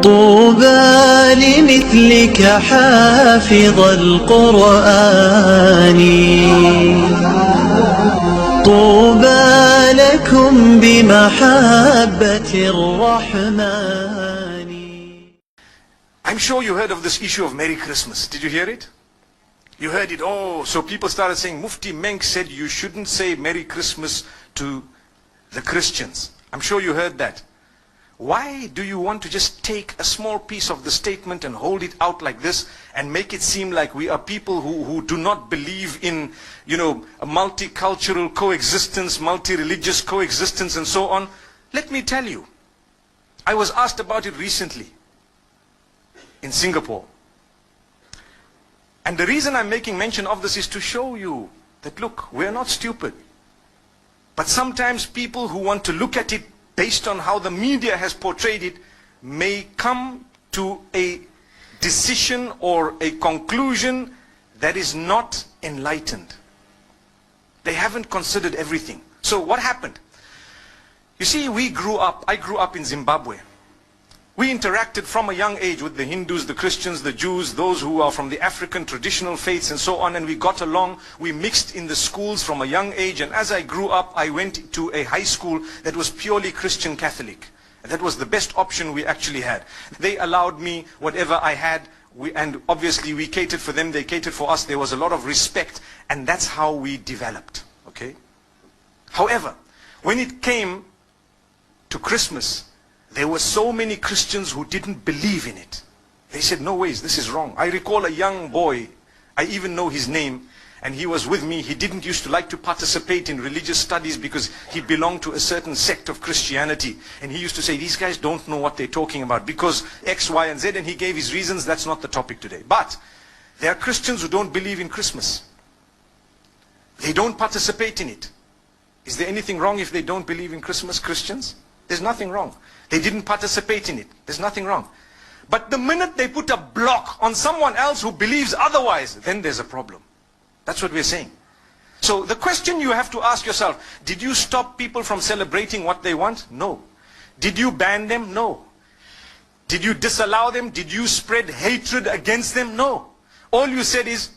طوبى لمثلك حافظ القرآن طوبى لكم بمحبة الرحمن. I'm sure you heard of this issue of Merry Christmas. Did you hear it? You heard it. Oh, so people started saying, Mufti Menk said you shouldn't say Merry Christmas to the Christians. I'm sure you heard that. Why do you want to just take a small piece of the statement and hold it out like this and make it seem like we are people who do not believe in, a multicultural coexistence, multi-religious coexistence and so on? Let me tell you, I was asked about it recently in Singapore. And the reason I'm making mention of this is to show you that, look, we're not stupid. But sometimes people who want to look at it based on how the media has portrayed it may come to a decision or a conclusion that is not enlightened. They haven't considered everything. So what happened? You see, I grew up in Zimbabwe. We interacted from a young age with the Hindus, the Christians, the Jews, those who are from the African traditional faiths and so on, and we got along. We mixed in the schools from a young age, and as I grew up, I went to a high school that was purely Christian Catholic. And that was the best option we actually had. They allowed me whatever I had, and obviously we catered for them, they catered for us. There was a lot of respect, and that's how we developed, okay? However, when it came to Christmas, there were so many Christians who didn't believe in it. They said, no ways, this is wrong. I recall a young boy, I even know his name, and he was with me. He didn't used to like to participate in religious studies because he belonged to a certain sect of Christianity. And he used to say, these guys don't know what they're talking about because X, Y, and Z, and he gave his reasons. That's not the topic today. But there are Christians who don't believe in Christmas. They don't participate in it. Is there anything wrong if they don't believe in Christmas, Christians? There's nothing wrong. They didn't participate in it. There's nothing wrong. But the minute they put a block on someone else who believes otherwise, then there's a problem. That's what we're saying. So the question you have to ask yourself, did you stop people from celebrating what they want? No. Did you ban them? No. Did you disallow them? Did you spread hatred against them? No. All you said is,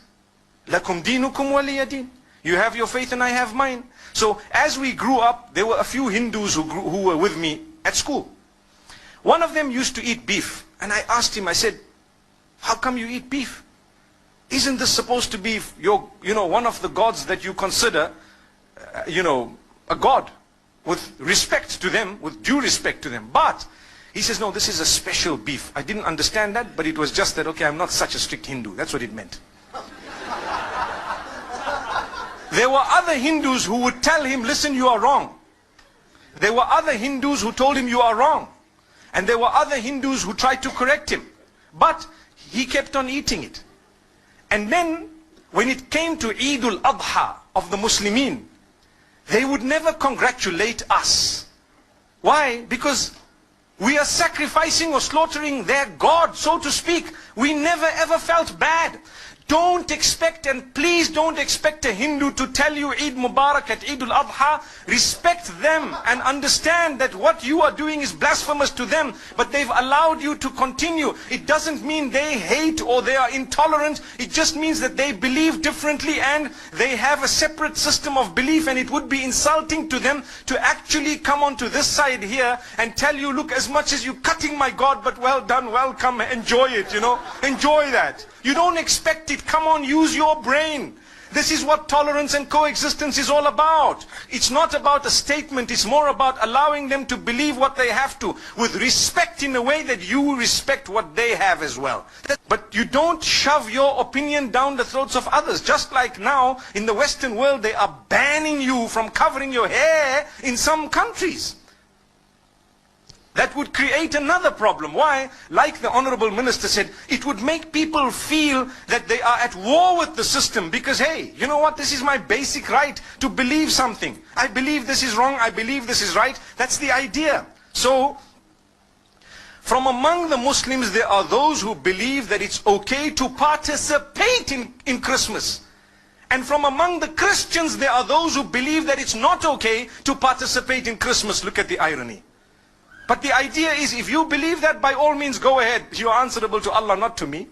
lakum dinukum waliya din. You have your faith and I have mine. So as we grew up, there were a few Hindus who were with me at school. One of them used to eat beef. And I asked him, I said, how come you eat beef? Isn't this supposed to be one of the gods that you consider, a god with respect to them, with due respect to them? But he says, no, this is a special beef. I didn't understand that, but it was just that, okay, I'm not such a strict Hindu. That's what it meant. There were other Hindus who would tell him, listen, you are wrong. There were other Hindus who told him you are wrong. And there were other Hindus who tried to correct him. But he kept on eating it. And then, when it came to Eid al-Adha of the Muslimin, they would never congratulate us. Why? Because we are sacrificing or slaughtering their God, so to speak. We never ever felt bad. Don't expect, and please don't expect a Hindu to tell you Eid Mubarak at Eid al-Adha. Respect them and understand that what you are doing is blasphemous to them, but they've allowed you to continue. It doesn't mean they hate or they are intolerant. It just means that they believe differently and they have a separate system of belief, and it would be insulting to them to actually come onto this side here and tell you, look, as much as you're cutting my God, but well done, welcome, enjoy it, enjoy that. You don't expect it. Come on, use your brain. This is what tolerance and coexistence is all about. It's not about a statement. It's more about allowing them to believe what they have to, with respect in a way that you respect what they have as well. But you don't shove your opinion down the throats of others. Just like now, in the Western world, they are banning you from covering your hair in some countries. That would create another problem. Why? Like the Honorable Minister said, it would make people feel that they are at war with the system because, hey, you know what? This is my basic right to believe something. I believe this is wrong. I believe this is right. That's the idea. So, from among the Muslims, there are those who believe that it's okay to participate in Christmas. And from among the Christians, there are those who believe that it's not okay to participate in Christmas. Look at the irony. But the idea is, if you believe that, by all means go ahead. You are answerable to Allah, not to me.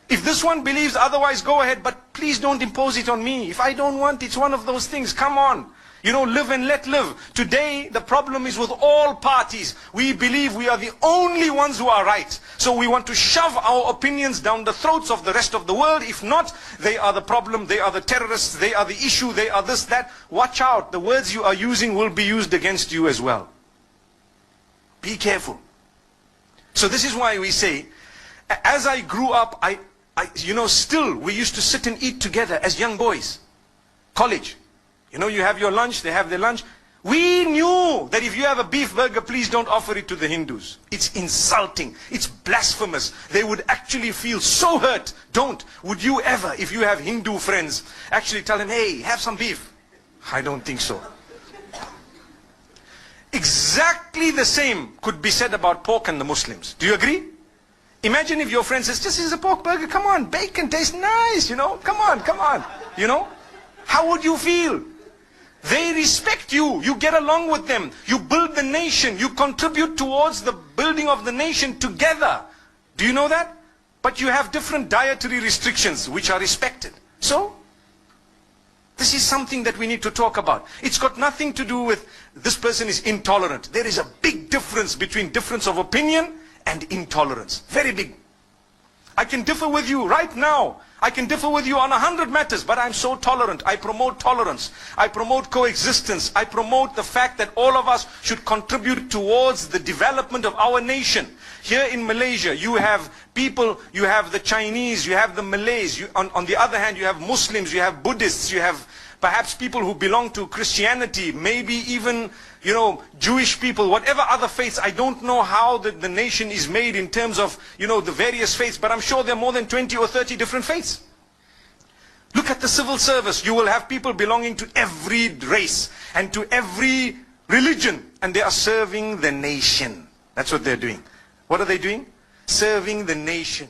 If this one believes otherwise, go ahead, but please don't impose it on me. If I don't want, it's one of those things. Come on. You know, live and let live. Today, the problem is with all parties. We believe we are the only ones who are right. So we want to shove our opinions down the throats of the rest of the world. If not, they are the problem, they are the terrorists, they are the issue, they are this, that. Watch out. The words you are using will be used against you as well. Be careful. So this is why we say, as I grew up, still we used to sit and eat together as young boys. College. You know, you have your lunch, they have their lunch. We knew that if you have a beef burger, please don't offer it to the Hindus. It's insulting. It's blasphemous. They would actually feel so hurt. Don't. Would you ever, if you have Hindu friends, actually tell them, hey, have some beef? I don't think so. Exactly the same could be said about pork and the Muslims. Do you agree? Imagine if your friend says, this is a pork burger, come on, bacon tastes nice, you know, come on, you know. How would you feel? They respect you, you get along with them, you build the nation, you contribute towards the building of the nation together. Do you know that? But you have different dietary restrictions which are respected. So, this is something that we need to talk about. It's got nothing to do with this person is intolerant. There is a big difference between difference of opinion and intolerance. Very big. I can differ with you right now. I can differ with you on 100 matters, but I'm so tolerant. I promote tolerance. I promote coexistence. I promote the fact that all of us should contribute towards the development of our nation. Here in Malaysia, you have people, you have the Chinese, you have the Malays. On the other hand, you have Muslims, you have Buddhists, you have perhaps people who belong to Christianity, maybe even, you know, Jewish people, whatever other faiths. I don't know how the nation is made in terms of, you know, the various faiths, but I'm sure there are more than 20 or 30 different faiths. Look at the civil service. You will have people belonging to every race and to every religion, and they are serving the nation. That's what they're doing. What are they doing? Serving the nation.